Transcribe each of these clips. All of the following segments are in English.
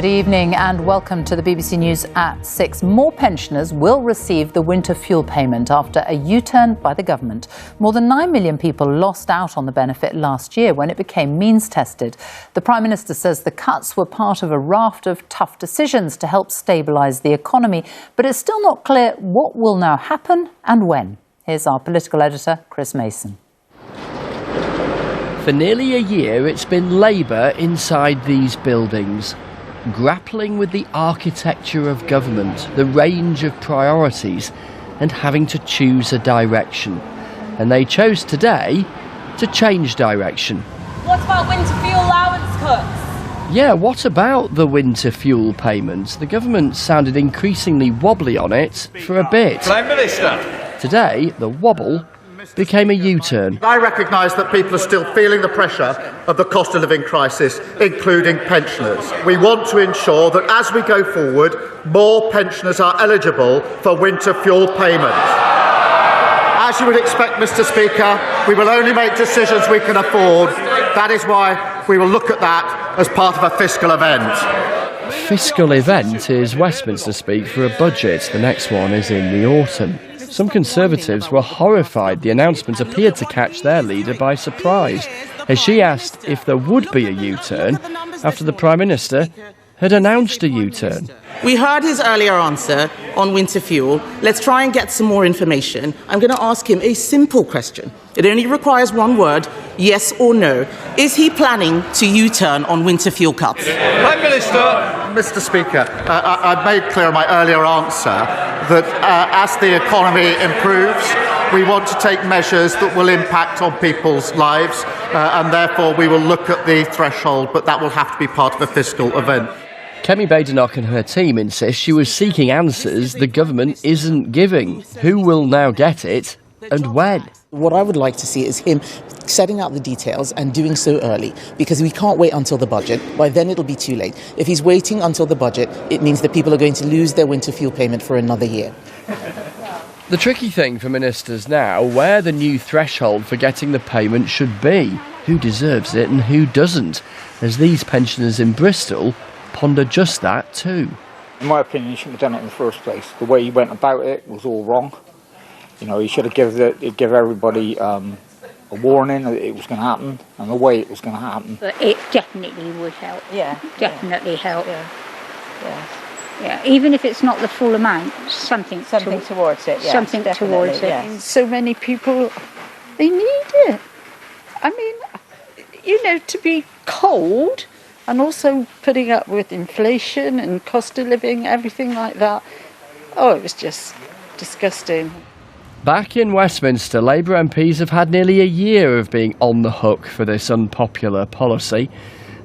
Good evening and welcome to the BBC News at 6. More pensioners will receive the winter fuel payment after a U-turn by the government. More than 9 million people lost out on the benefit last year when it became means-tested. The Prime Minister says the cuts were part of a raft of tough decisions to help stabilise the economy, but it's still not clear what will now happen and when. Here's our political editor, Chris Mason. For nearly a year, it's been Labour inside these buildings, grappling with the architecture of government, the range of priorities, and having to choose a direction. And they chose today to change direction. What about winter fuel allowance cuts? Yeah, what about the winter fuel payments? The government sounded increasingly wobbly on it for a bit. Prime Minister. Today, the wobble became a U-turn. I recognise that people are still feeling the pressure of the cost of living crisis, including pensioners. We want to ensure that as we go forward, more pensioners are eligible for winter fuel payments. As you would expect, Mr. Speaker, we will only make decisions we can afford. That is why we will look at that as part of a fiscal event. Fiscal event is Westminster speak for a budget. The next one is in the autumn. Some Conservatives were horrified the announcement appeared to catch their leader by surprise, as she asked if there would be a U-turn after the Prime Minister had announced a U-turn. We heard his earlier answer on winter fuel. Let's try and get some more information. I'm going to ask him a simple question. It only requires one word, yes or no. Is he planning to U-turn on winter fuel cuts? Prime Minister. Mr. Speaker, I've made clear in my earlier answer that as the economy improves, we want to take measures that will impact on people's lives, and therefore we will look at the threshold, but that will have to be part of a fiscal event. Kemi Badenoch and her team insist she was seeking answers the government isn't giving. Who will now get it and when? What I would like to see is him setting out the details and doing so early, because we can't wait until the budget. By then it'll be too late. If he's waiting until the budget, it means that people are going to lose their winter fuel payment for another year. The tricky thing for ministers now, where the new threshold for getting the payment should be. Who deserves it and who doesn't, as these pensioners in Bristol ponder just that too. In my opinion, he shouldn't have done it in the first place. The way he went about it was all wrong. You know, he should have give everybody a warning that it was going to happen and the way it was going to happen. But it definitely would help. Yeah. Definitely help. Yeah. Yeah. Yeah. Even if it's not the full amount, something towards it. Yes, something towards it. Yes. So many people, they need it. I mean, you know, to be cold and also putting up with inflation and cost of living, everything like that. Oh, it was just disgusting. Back in Westminster, Labour MPs have had nearly a year of being on the hook for this unpopular policy.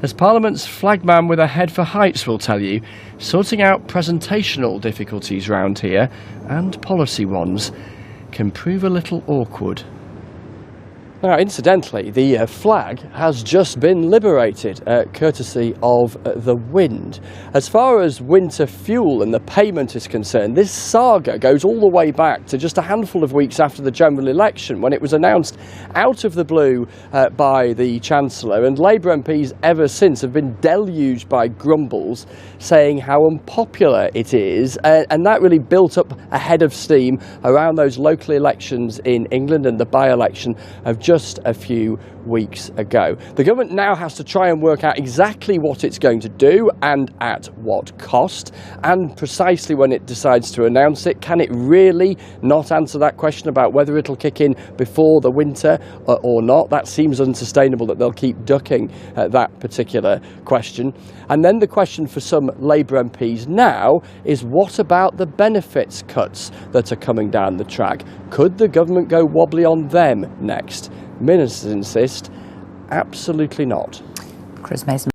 As Parliament's flagman with a head for heights will tell you, sorting out presentational difficulties round here, and policy ones, can prove a little awkward. Now, incidentally, the flag has just been liberated, courtesy of the wind. As far as winter fuel and the payment is concerned, this saga goes all the way back to just a handful of weeks after the general election, when it was announced out of the blue by the Chancellor, and Labour MPs ever since have been deluged by grumbles saying how unpopular it is, and that really built up a head of steam around those local elections in England and the by-election of just a few weeks ago. The government now has to try and work out exactly what it's going to do and at what cost, and precisely when it decides to announce it. Can it really not answer that question about whether it'll kick in before the winter or not? That seems unsustainable that they'll keep ducking that particular question. And then the question for some Labour MPs now is, what about the benefits cuts that are coming down the track? Could the government go wobbly on them next? Ministers insist absolutely not. Chris Mason.